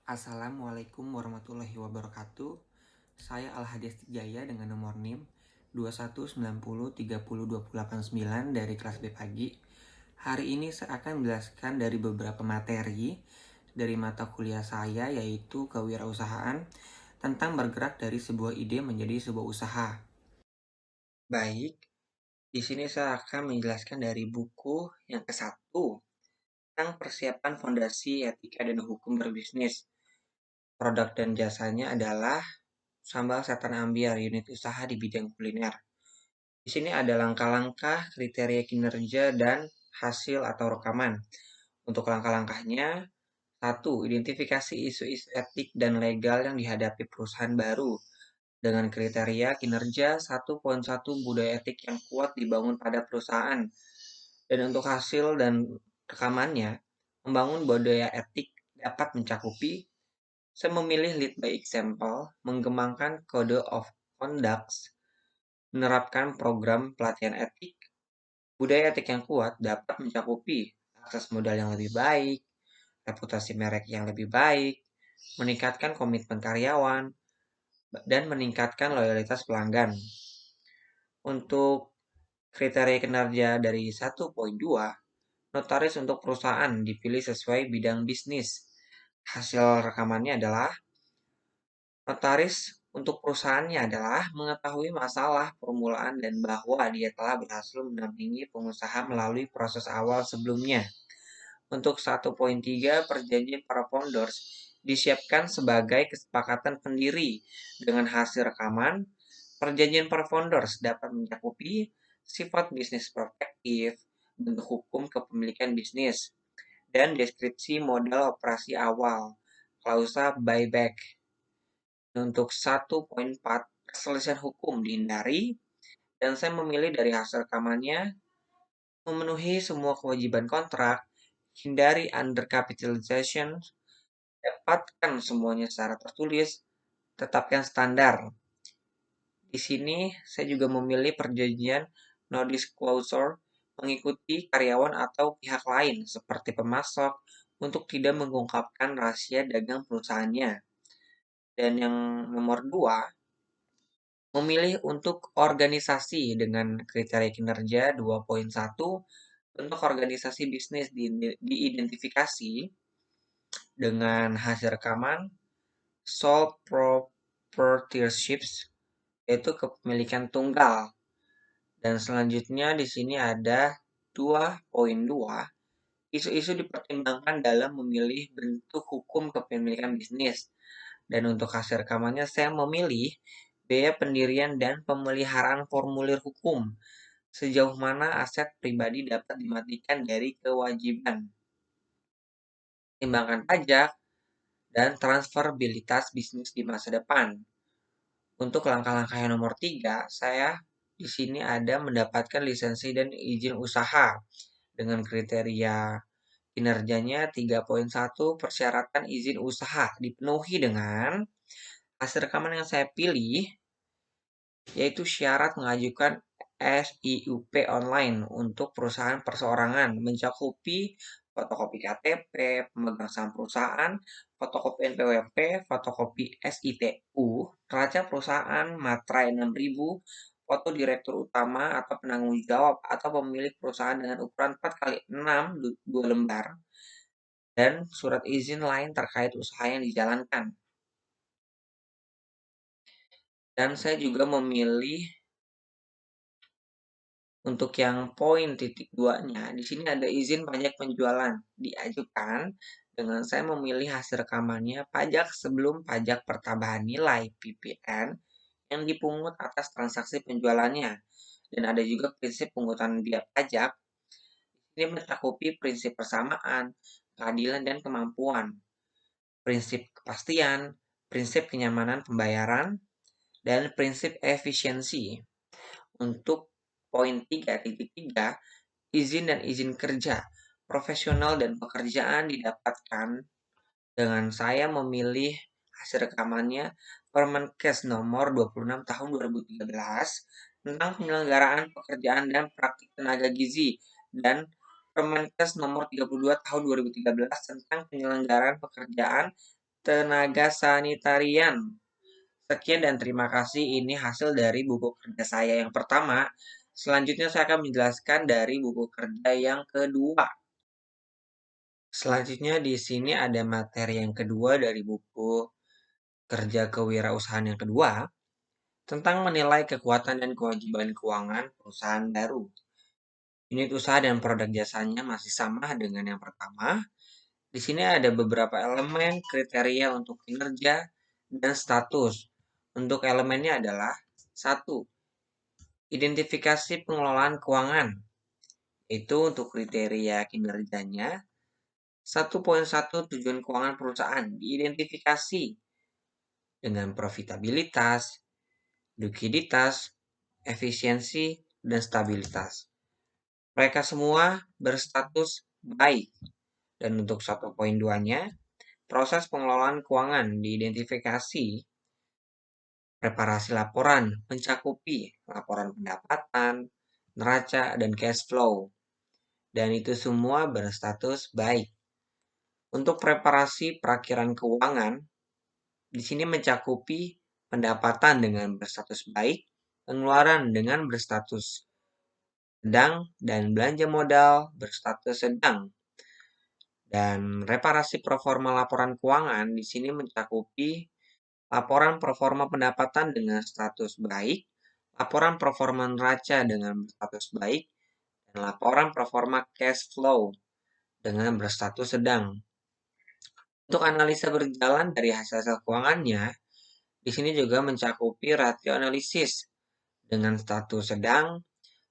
Assalamualaikum warahmatullahi wabarakatuh. Saya Al-Hadi Astijaya dengan nomor NIM 2190302089 dari kelas B pagi. Hari ini saya akan menjelaskan dari beberapa materi dari mata kuliah saya, yaitu kewirausahaan, tentang bergerak dari sebuah ide menjadi sebuah usaha. Baik, di sini saya akan menjelaskan dari buku yang ke-1 tentang persiapan fondasi etika dan hukum berbisnis. Produk dan jasanya adalah sambal setan ambiar, unit usaha di bidang kuliner. Di sini ada langkah-langkah, kriteria kinerja, dan hasil atau rekaman. Untuk langkah-langkahnya, 1. Identifikasi isu-isu etik dan legal yang dihadapi perusahaan baru. Dengan kriteria kinerja 1.1 budaya etik yang kuat dibangun pada perusahaan. Dan untuk hasil dan rekamannya, membangun budaya etik dapat mencakupi: saya memilih lead by example, mengembangkan code of conduct, menerapkan program pelatihan etik. Budaya etik yang kuat dapat mencakupi akses modal yang lebih baik, reputasi merek yang lebih baik, meningkatkan komitmen karyawan, dan meningkatkan loyalitas pelanggan. Untuk kriteria kinerja dari 1.2, notaris untuk perusahaan dipilih sesuai bidang bisnis. Hasil rekamannya adalah: notaris untuk perusahaannya adalah mengetahui masalah permulaan dan bahwa dia telah berhasil mendampingi pengusaha melalui proses awal sebelumnya. Untuk 1.3, perjanjian para founders disiapkan sebagai kesepakatan pendiri. Dengan hasil rekaman, perjanjian para founders dapat mencakupi sifat bisnis perspektif, bentuk hukum kepemilikan bisnis, dan deskripsi modal operasi awal, klausa buyback. Untuk 1.4, perselisihan hukum dihindari, dan saya memilih dari hasil rekamannya: memenuhi semua kewajiban kontrak, hindari undercapitalization, dapatkan semuanya secara tertulis, tetapkan standar. Di sini saya juga memilih perjanjian no disclosure, mengikuti karyawan atau pihak lain seperti pemasok untuk tidak mengungkapkan rahasia dagang perusahaannya. Dan yang nomor 2, memilih untuk organisasi dengan kriteria kinerja 2.1, bentuk organisasi bisnis diidentifikasi dengan hasil rekaman sole proprietorships, yaitu kepemilikan tunggal. Dan selanjutnya di sini ada 2.2, isu-isu dipertimbangkan dalam memilih bentuk hukum kepemilikan bisnis. Dan untuk hasil rekamannya, saya memilih biaya pendirian dan pemeliharaan formulir hukum, sejauh mana aset pribadi dapat dimatikan dari kewajiban, pertimbangan pajak, dan transferabilitas bisnis di masa depan. Untuk langkah-langkah yang nomor 3, saya di sini ada mendapatkan lisensi dan izin usaha. Dengan kriteria kinerjanya 3.1, persyaratan izin usaha dipenuhi dengan hasil rekaman yang saya pilih, yaitu syarat mengajukan SIUP online untuk perusahaan perseorangan, mencakupi fotokopi KTP, pemegang saham perusahaan, fotokopi NPWP, fotokopi SITU, neraca perusahaan, materai 6000, foto direktur utama atau penanggung jawab atau pemilik perusahaan dengan ukuran 4x6 2 lembar, dan surat izin lain terkait usaha yang dijalankan. Dan saya juga memilih untuk yang poin titik 2-nya, di sini ada izin pajak penjualan diajukan dengan saya memilih hasil rekamannya pajak sebelum pajak pertambahan nilai (PPN) yang dipungut atas transaksi penjualannya. Dan ada juga prinsip pungutan biaya pajak. Ini mencakupi prinsip persamaan, keadilan, dan kemampuan, prinsip kepastian, prinsip kenyamanan pembayaran, dan prinsip efisiensi. Untuk poin 3.3, izin dan izin kerja profesional dan pekerjaan didapatkan dengan saya memilih hasil rekamannya Permenkes nomor 26 tahun 2013 tentang penyelenggaraan pekerjaan dan praktik tenaga gizi, dan Permenkes nomor 32 tahun 2013 tentang penyelenggaraan pekerjaan tenaga sanitarian. Sekian dan terima kasih. Ini hasil dari buku kerja saya yang pertama. Selanjutnya saya akan menjelaskan dari buku kerja yang kedua. Selanjutnya di sini ada materi yang kedua dari buku kerja kewirausahaan yang kedua tentang menilai kekuatan dan kewajiban keuangan perusahaan baru. Unit usaha dan produk jasanya masih sama dengan yang pertama. Di sini ada beberapa elemen kriteria untuk kinerja dan status. Untuk elemennya adalah 1. Identifikasi pengelolaan keuangan. Itu untuk kriteria kinerjanya. 1.1 tujuan keuangan perusahaan diidentifikasi dengan profitabilitas, likuiditas, efisiensi, dan stabilitas. Mereka semua berstatus baik. Dan untuk 1.2-nya, proses pengelolaan keuangan diidentifikasi preparasi laporan mencakupi laporan pendapatan, neraca, dan cash flow. Dan itu semua berstatus baik. Untuk preparasi perakhiran keuangan, di sini mencakupi pendapatan dengan berstatus baik, pengeluaran dengan berstatus sedang, dan belanja modal berstatus sedang. Dan reparasi proforma laporan keuangan di sini mencakupi laporan proforma pendapatan dengan status baik, laporan proforma neraca dengan berstatus baik, dan laporan proforma cash flow dengan berstatus sedang. Untuk analisa berjalan dari hasil keuangannya, di sini juga mencakupi rasio analisis dengan status sedang,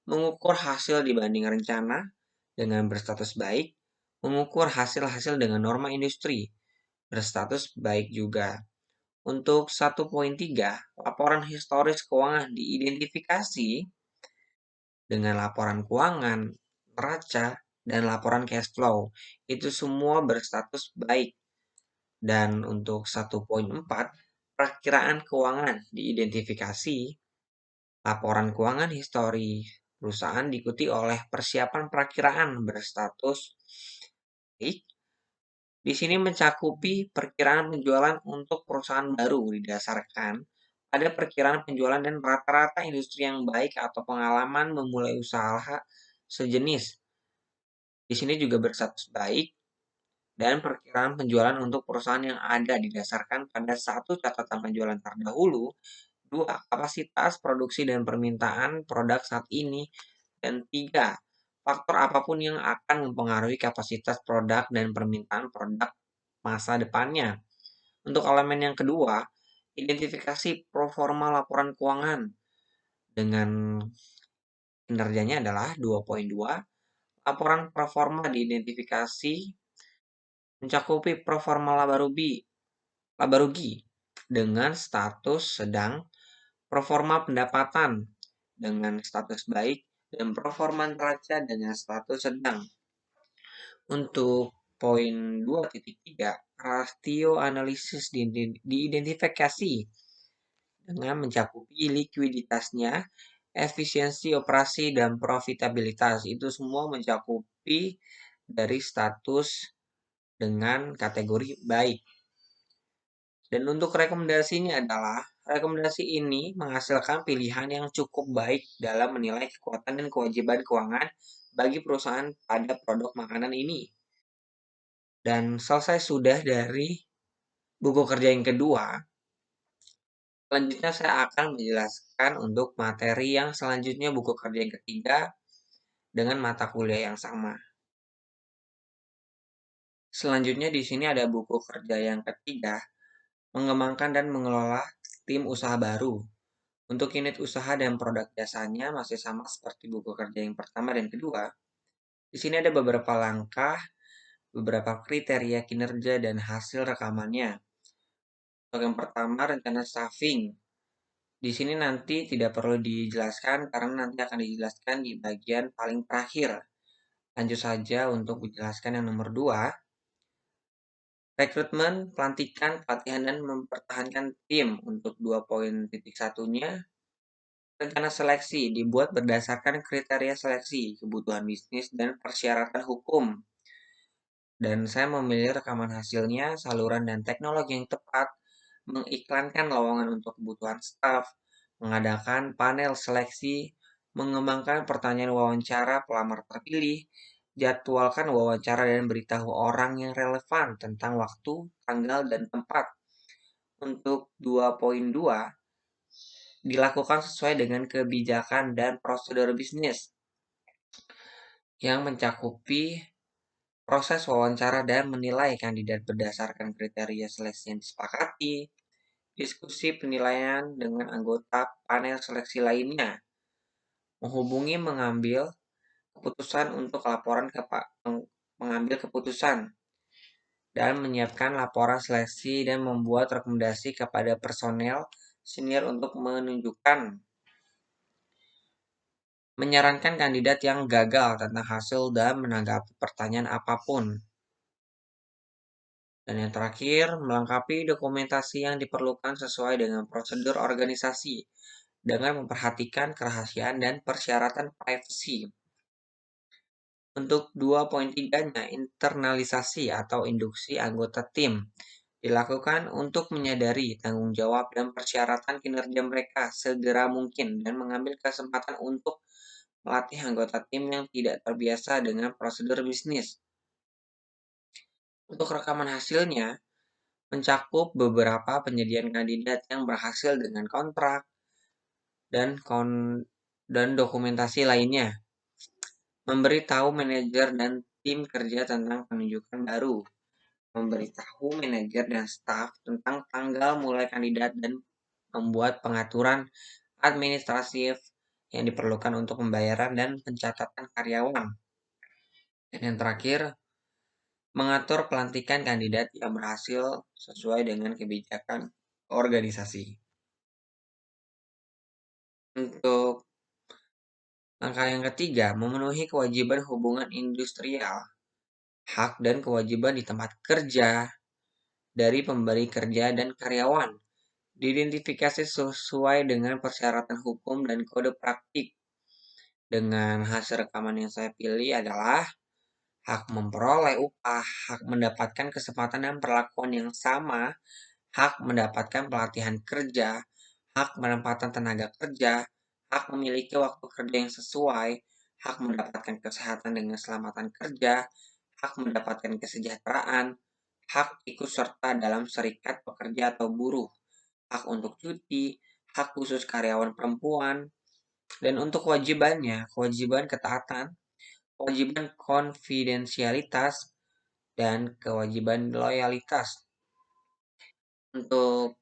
mengukur hasil dibanding rencana dengan berstatus baik, mengukur hasil-hasil dengan norma industri berstatus baik juga. Untuk 1.3, laporan historis keuangan diidentifikasi dengan laporan keuangan, neraca, dan laporan cash flow. Itu semua berstatus baik. Dan untuk 1.4, perakiraan keuangan diidentifikasi, laporan keuangan histori perusahaan diikuti oleh persiapan perakiraan berstatus baik. Di sini mencakupi perkiraan penjualan untuk perusahaan baru didasarkan pada perkiraan penjualan dan rata-rata industri yang baik atau pengalaman memulai usaha sejenis. Di sini juga berstatus baik dan perkiraan penjualan untuk perusahaan yang ada didasarkan pada 1. Catatan penjualan terdahulu, 2. Kapasitas produksi dan permintaan produk saat ini, dan 3. Faktor apapun yang akan mempengaruhi kapasitas produk dan permintaan produk masa depannya. Untuk elemen yang kedua, identifikasi proforma laporan keuangan dengan kinerjanya adalah 2.2. Laporan proforma diidentifikasi mencakupi proforma laba rugi dengan status sedang, proforma pendapatan dengan status baik, dan proforma neraca dengan status sedang. Untuk poin 2.3, rasio analisis diidentifikasi dengan mencakupi likuiditasnya, efisiensi operasi, dan profitabilitas. Itu semua mencakupi dari status dengan kategori baik. Dan untuk rekomendasinya adalah, rekomendasi ini menghasilkan pilihan yang cukup baik dalam menilai kekuatan dan kewajiban keuangan bagi perusahaan pada produk makanan ini. Dan selesai sudah dari buku kerja yang kedua. Selanjutnya saya akan menjelaskan untuk materi yang selanjutnya buku kerja yang ketiga dengan mata kuliah yang sama. Selanjutnya di sini ada buku kerja yang ketiga, mengembangkan dan mengelola tim usaha baru. Untuk unit usaha dan produk jasanya masih sama seperti buku kerja yang pertama dan kedua. Di sini ada beberapa langkah, beberapa kriteria kinerja dan hasil rekamannya. Untuk yang pertama, rencana staffing. Di sini nanti tidak perlu dijelaskan karena nanti akan dijelaskan di bagian paling terakhir. Lanjut saja untuk menjelaskan yang nomor 2. Rekrutmen, pelantikan, pelatihan, dan mempertahankan tim. Untuk 2.1-nya, rencana seleksi dibuat berdasarkan kriteria seleksi, kebutuhan bisnis, dan persyaratan hukum. Dan saya memilih rekaman hasilnya, saluran dan teknologi yang tepat, mengiklankan lowongan untuk kebutuhan staf, mengadakan panel seleksi, mengembangkan pertanyaan wawancara pelamar terpilih, jadwalkan wawancara dan beritahu orang yang relevan tentang waktu, tanggal, dan tempat. Untuk 2.2, dilakukan sesuai dengan kebijakan dan prosedur bisnis yang mencakupi proses wawancara dan menilai kandidat berdasarkan kriteria seleksi yang disepakati, diskusi penilaian dengan anggota panel seleksi lainnya, menghubungi mengambil keputusan untuk laporan ke pengambil keputusan, dan menyiapkan laporan seleksi dan membuat rekomendasi kepada personel senior untuk menyarankan kandidat yang gagal tentang hasil dan menanggapi pertanyaan apapun. Dan yang terakhir, melengkapi dokumentasi yang diperlukan sesuai dengan prosedur organisasi dengan memperhatikan kerahasiaan dan persyaratan privasi. Untuk 2.3-nya, internalisasi atau induksi anggota tim dilakukan untuk menyadari tanggung jawab dan persyaratan kinerja mereka segera mungkin dan mengambil kesempatan untuk melatih anggota tim yang tidak terbiasa dengan prosedur bisnis. Untuk rekaman hasilnya, mencakup beberapa penyediaan kandidat yang berhasil dengan kontrak dan dokumentasi lainnya. Memberitahu manajer dan tim kerja tentang penunjukan baru. Memberitahu manajer dan staf tentang tanggal mulai kandidat dan membuat pengaturan administratif yang diperlukan untuk pembayaran dan pencatatan karyawan. Dan yang terakhir, mengatur pelantikan kandidat yang berhasil sesuai dengan kebijakan organisasi. Untuk langkah yang ketiga, memenuhi kewajiban hubungan industrial, hak dan kewajiban di tempat kerja dari pemberi kerja dan karyawan, diidentifikasi sesuai dengan persyaratan hukum dan kode praktik. Dengan hasil rekaman yang saya pilih adalah hak memperoleh upah, hak mendapatkan kesempatan dan perlakuan yang sama, hak mendapatkan pelatihan kerja, hak penempatan tenaga kerja, hak memiliki waktu kerja yang sesuai, hak mendapatkan kesehatan dan keselamatan kerja, hak mendapatkan kesejahteraan, hak ikut serta dalam serikat pekerja atau buruh, hak untuk cuti, hak khusus karyawan perempuan, dan untuk kewajibannya, kewajiban ketaatan, kewajiban konfidensialitas, dan kewajiban loyalitas. Untuk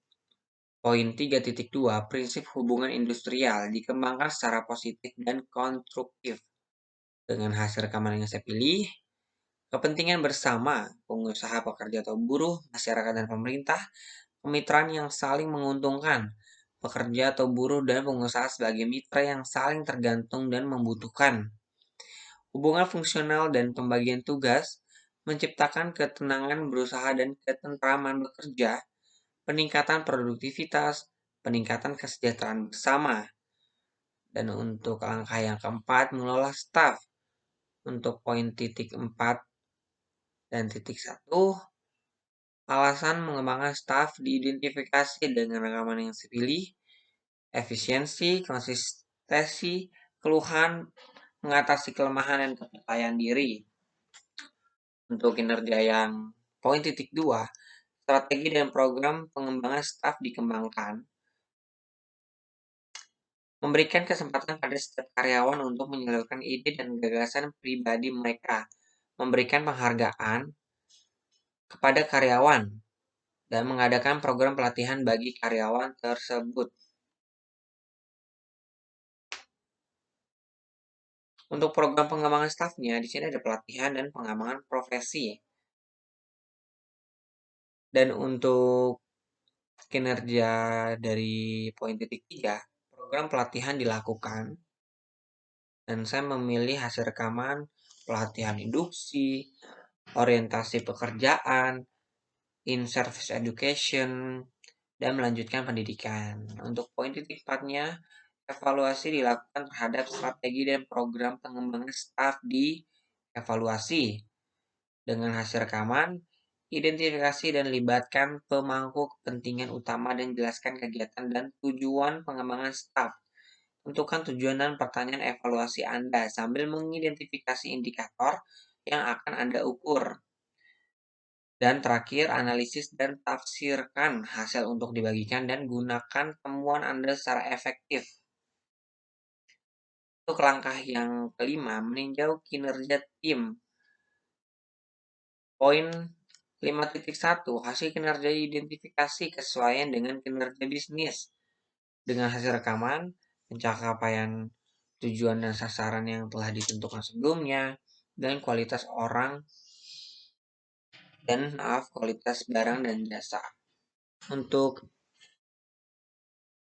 poin 3.2, prinsip hubungan industrial dikembangkan secara positif dan konstruktif. Dengan hasil rekaman yang saya pilih, kepentingan bersama, pengusaha, pekerja atau buruh, masyarakat dan pemerintah, kemitraan yang saling menguntungkan, pekerja atau buruh dan pengusaha sebagai mitra yang saling tergantung dan membutuhkan. Hubungan fungsional dan pembagian tugas menciptakan ketenangan berusaha dan ketentraman bekerja, peningkatan produktivitas, peningkatan kesejahteraan bersama. Dan untuk langkah yang keempat, mengelola staf. Untuk poin titik 4 dan titik 1, alasan mengembangkan staf diidentifikasi dengan rekaman yang dipilih, efisiensi, konsistensi, keluhan, mengatasi kelemahan dan kepercayaan diri. Untuk kinerja yang poin titik 2, strategi dan program pengembangan staf dikembangkan. Memberikan kesempatan pada setiap karyawan untuk menyalurkan ide dan gagasan pribadi mereka. Memberikan penghargaan kepada karyawan dan mengadakan program pelatihan bagi karyawan tersebut. Untuk program pengembangan stafnya, di sini ada pelatihan dan pengembangan profesi. Dan untuk kinerja dari poin titik 3, program pelatihan dilakukan. Dan saya memilih hasil rekaman pelatihan induksi, orientasi pekerjaan, in-service education, dan melanjutkan pendidikan. Untuk poin titik 4-nya, evaluasi dilakukan terhadap strategi dan program pengembangan staf di evaluasi. Dengan hasil rekaman, identifikasi dan libatkan pemangku kepentingan utama dan jelaskan kegiatan dan tujuan pengembangan staf. Tentukan tujuan dan pertanyaan evaluasi Anda sambil mengidentifikasi indikator yang akan Anda ukur. Dan terakhir, analisis dan tafsirkan hasil untuk dibagikan dan gunakan temuan Anda secara efektif. Untuk langkah yang kelima, meninjau kinerja tim. Poin 5.1, hasil kinerja identifikasi kesesuaian dengan kinerja bisnis. Dengan hasil rekaman, pencapaian tujuan dan sasaran yang telah ditentukan sebelumnya, dan kualitas kualitas barang dan jasa. Untuk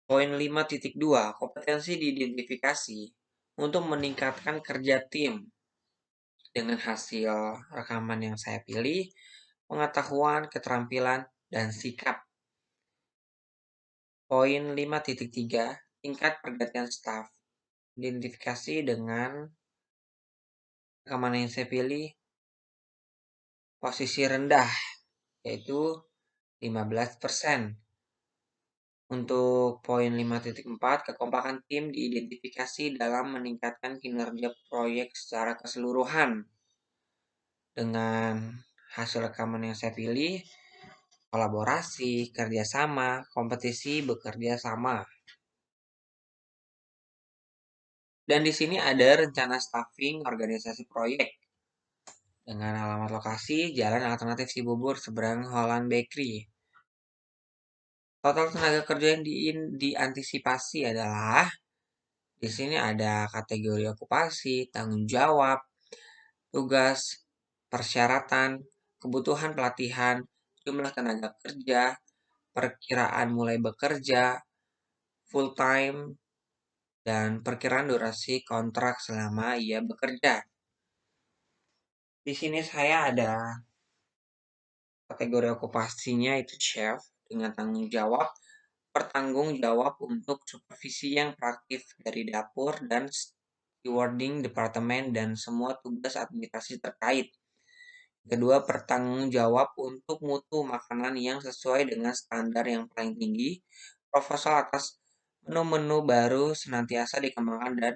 poin 5.2, kompetensi diidentifikasi untuk meningkatkan kerja tim. Dengan hasil rekaman yang saya pilih, pengetahuan, keterampilan, dan sikap. Poin 5.3, tingkat pergantian staf. Identifikasi dengan rekaman yang saya pilih, posisi rendah, yaitu 15%. Untuk poin 5.4, kekompakan tim diidentifikasi dalam meningkatkan kinerja proyek secara keseluruhan. Dengan hasil rekaman yang saya pilih, kolaborasi, kerjasama, kompetisi, bekerja sama. Dan di sini ada rencana staffing organisasi proyek. Dengan alamat lokasi, Jalan Alternatif Cibubur, seberang Holland Bakery. Total tenaga kerja yang diantisipasi adalah di sini ada kategori okupasi, tanggung jawab, tugas, persyaratan, kebutuhan pelatihan, jumlah tenaga kerja, perkiraan mulai bekerja, full time, dan perkiraan durasi kontrak selama ia bekerja. Di sini saya ada kategori okupasinya itu chef dengan tanggung jawab, bertanggung jawab untuk supervisi yang praktis dari dapur dan stewarding departemen dan semua tugas administrasi terkait. Kedua, bertanggung jawab untuk mutu makanan yang sesuai dengan standar yang paling tinggi. Proposal atas menu-menu baru senantiasa dikembangkan dan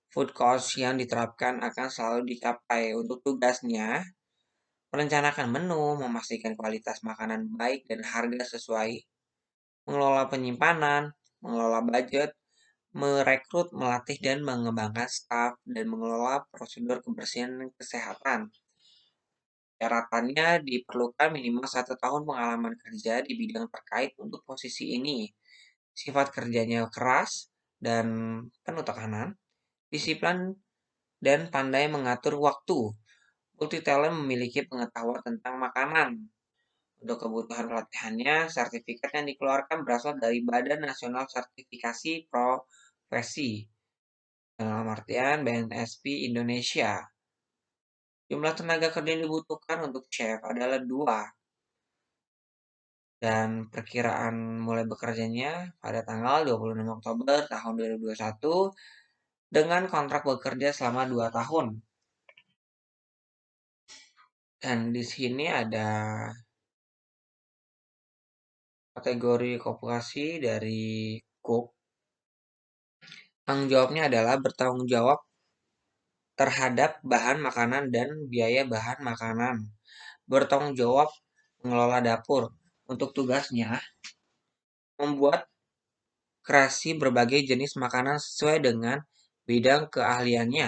food cost yang diterapkan akan selalu dicapai. Untuk tugasnya, merencanakan menu, memastikan kualitas makanan baik dan harga sesuai, mengelola penyimpanan, mengelola budget, merekrut, melatih, dan mengembangkan staf, dan mengelola prosedur kebersihan dan kesehatan. Syaratannya diperlukan minimal 1 tahun pengalaman kerja di bidang terkait untuk posisi ini. Sifat kerjanya keras dan penuh tekanan, disiplin, dan pandai mengatur waktu. Multi-talent memiliki pengetahuan tentang makanan. Untuk kebutuhan pelatihannya, sertifikat yang dikeluarkan berasal dari Badan Nasional Sertifikasi Profesi, dalam artian BNSP Indonesia. Jumlah tenaga kerja yang dibutuhkan untuk chef adalah 2. Dan perkiraan mulai bekerjanya pada tanggal 26 Oktober tahun 2021 dengan kontrak bekerja selama 2 tahun. Dan di sini ada kategori okupasi dari cook. Tanggung jawabnya adalah bertanggung jawab terhadap bahan makanan dan biaya bahan makanan. Bertanggung jawab mengelola dapur. Untuk tugasnya, membuat kreasi berbagai jenis makanan sesuai dengan bidang keahliannya,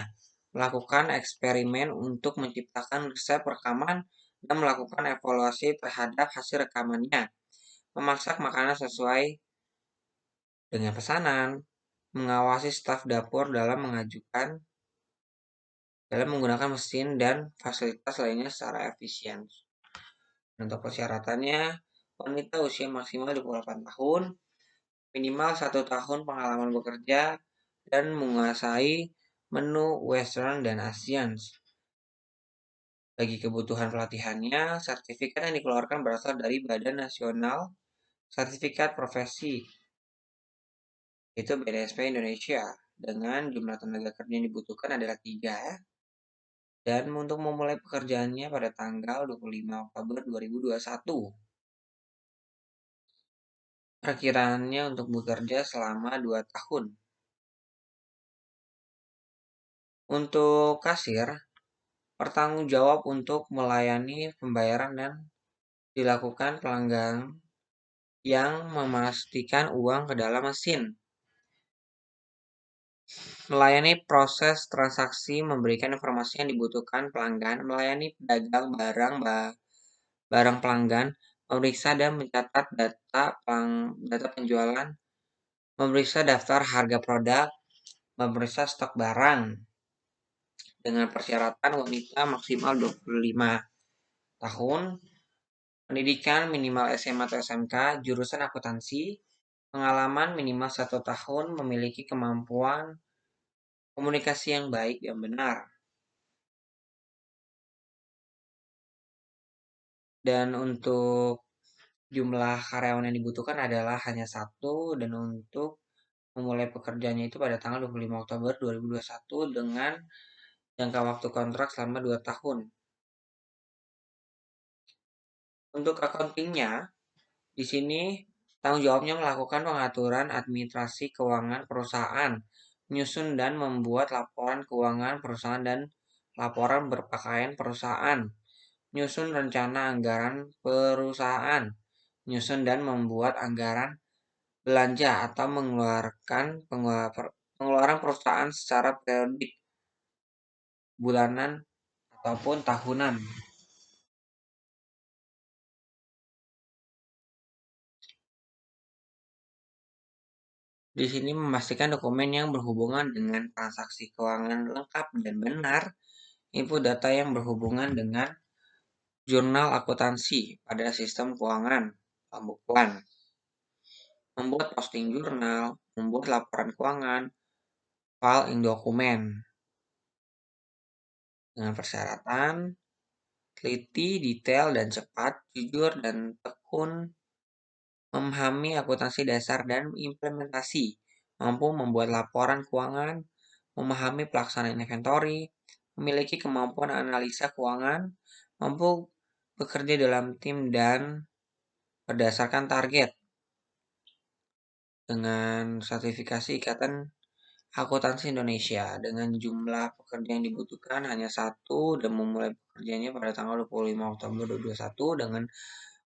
melakukan eksperimen untuk menciptakan resep rekaman, dan melakukan evaluasi terhadap hasil rekamannya, memasak makanan sesuai dengan pesanan, mengawasi staf dapur dalam menggunakan mesin dan fasilitas lainnya secara efisien. Untuk persyaratannya, wanita usia maksimal 28 tahun, minimal 1 tahun pengalaman bekerja, dan menguasai menu Western dan Asian. Bagi kebutuhan pelatihannya, sertifikat yang dikeluarkan berasal dari Badan Nasional Sertifikat Profesi, itu BNSP Indonesia, dengan jumlah tenaga kerja yang dibutuhkan adalah 3. dan untuk memulai pekerjaannya pada tanggal 25 Oktober 2021. Perkiraannya untuk bekerja selama 2 tahun. Untuk kasir, bertanggung jawab untuk melayani pembayaran dan dilakukan pelanggan yang memastikan uang ke dalam mesin. Melayani proses transaksi, memberikan informasi yang dibutuhkan pelanggan, melayani pedagang barang pelanggan, memeriksa dan mencatat data penjualan, memeriksa daftar harga produk, memeriksa stok barang. Dengan persyaratan wanita maksimal 25 tahun, pendidikan minimal SMA atau SMK, jurusan akuntansi, pengalaman minimal 1 tahun, memiliki kemampuan komunikasi yang baik dan benar. Dan untuk jumlah karyawan yang dibutuhkan adalah hanya 1, dan untuk memulai pekerjaannya itu pada tanggal 25 Oktober 2021 dengan jangka waktu kontrak selama 2 tahun. Untuk accounting-nya, di sini tanggung jawabnya melakukan pengaturan administrasi keuangan perusahaan, menyusun dan membuat laporan keuangan perusahaan dan laporan berpakaian perusahaan, menyusun rencana anggaran perusahaan, menyusun dan membuat anggaran belanja atau mengeluarkan pengeluaran perusahaan secara periodik, bulanan, ataupun tahunan. Di sini memastikan dokumen yang berhubungan dengan transaksi keuangan lengkap dan benar, input data yang berhubungan dengan jurnal akuntansi pada sistem keuangan, pembukuan, membuat posting jurnal, membuat laporan keuangan, file in dokumen. Dengan persyaratan, teliti, detail, dan cepat, jujur, dan tekun, memahami akuntansi dasar dan implementasi, mampu membuat laporan keuangan, memahami pelaksanaan inventory, memiliki kemampuan analisa keuangan, mampu bekerja dalam tim dan berdasarkan target. Dengan sertifikasi Ikatan Akuntansi Indonesia, dengan jumlah pekerja yang dibutuhkan hanya 1 dan memulai pekerjaannya pada tanggal 25 Oktober 2021 dengan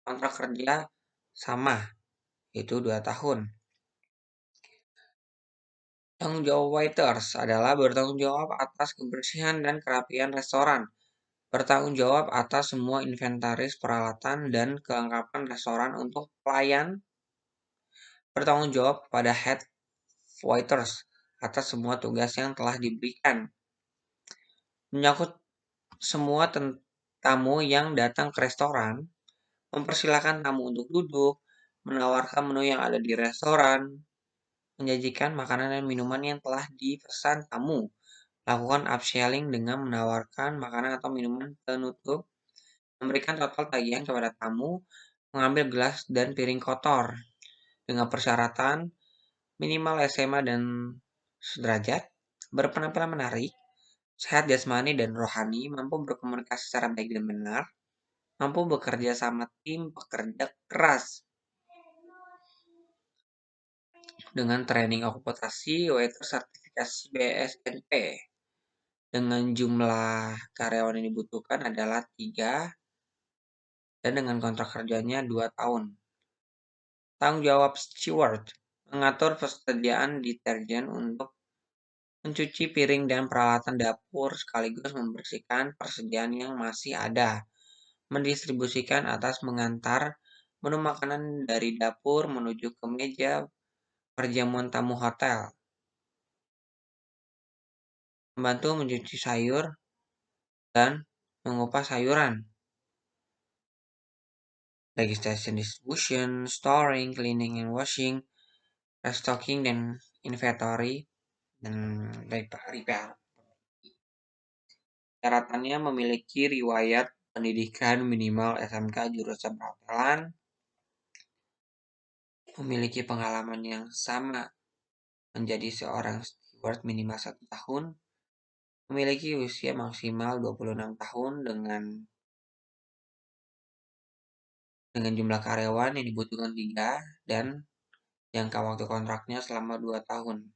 kontrak kerja sama, yaitu 2 tahun. Tanggung jawab waiters adalah bertanggung jawab atas kebersihan dan kerapian restoran, bertanggung jawab atas semua inventaris peralatan dan kelengkapan restoran untuk pelayan, bertanggung jawab kepada head waiters atas semua tugas yang telah diberikan, menyangkut semua tamu yang datang ke restoran, mempersilahkan tamu untuk duduk, menawarkan menu yang ada di restoran, menyajikan makanan dan minuman yang telah dipesan tamu, lakukan upselling dengan menawarkan makanan atau minuman penutup, memberikan total tagihan kepada tamu, mengambil gelas dan piring kotor, dengan persyaratan minimal SMA dan sederajat, berpenampilan menarik, sehat jasmani dan rohani, mampu berkomunikasi secara baik dan benar, mampu bekerja sama tim pekerja keras. Dengan training okupasi, waiter sertifikasi BSNP. Dengan jumlah karyawan yang dibutuhkan adalah 3 dan dengan kontrak kerjanya 2 tahun. Tanggung jawab steward, mengatur persediaan deterjen untuk mencuci piring dan peralatan dapur sekaligus membersihkan persediaan yang masih ada, mendistribusikan atas mengantar menu makanan dari dapur menuju ke meja perjamuan tamu hotel, membantu mencuci sayur dan mengupas sayuran, registration, distribution, storing, cleaning and washing, restocking dan inventory, dan repair. Syaratannya memiliki riwayat pendidikan minimal SMK jurusan perhotelan, memiliki pengalaman yang sama menjadi seorang steward minimal 1 tahun, memiliki usia maksimal 26 tahun dengan jumlah karyawan yang dibutuhkan 3 dan jangka waktu kontraknya selama 2 tahun.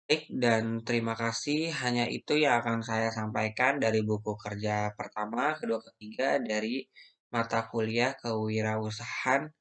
Baik, dan terima kasih. Hanya itu yang akan saya sampaikan dari buku kerja pertama, kedua, ketiga dari mata kuliah kewirausahaan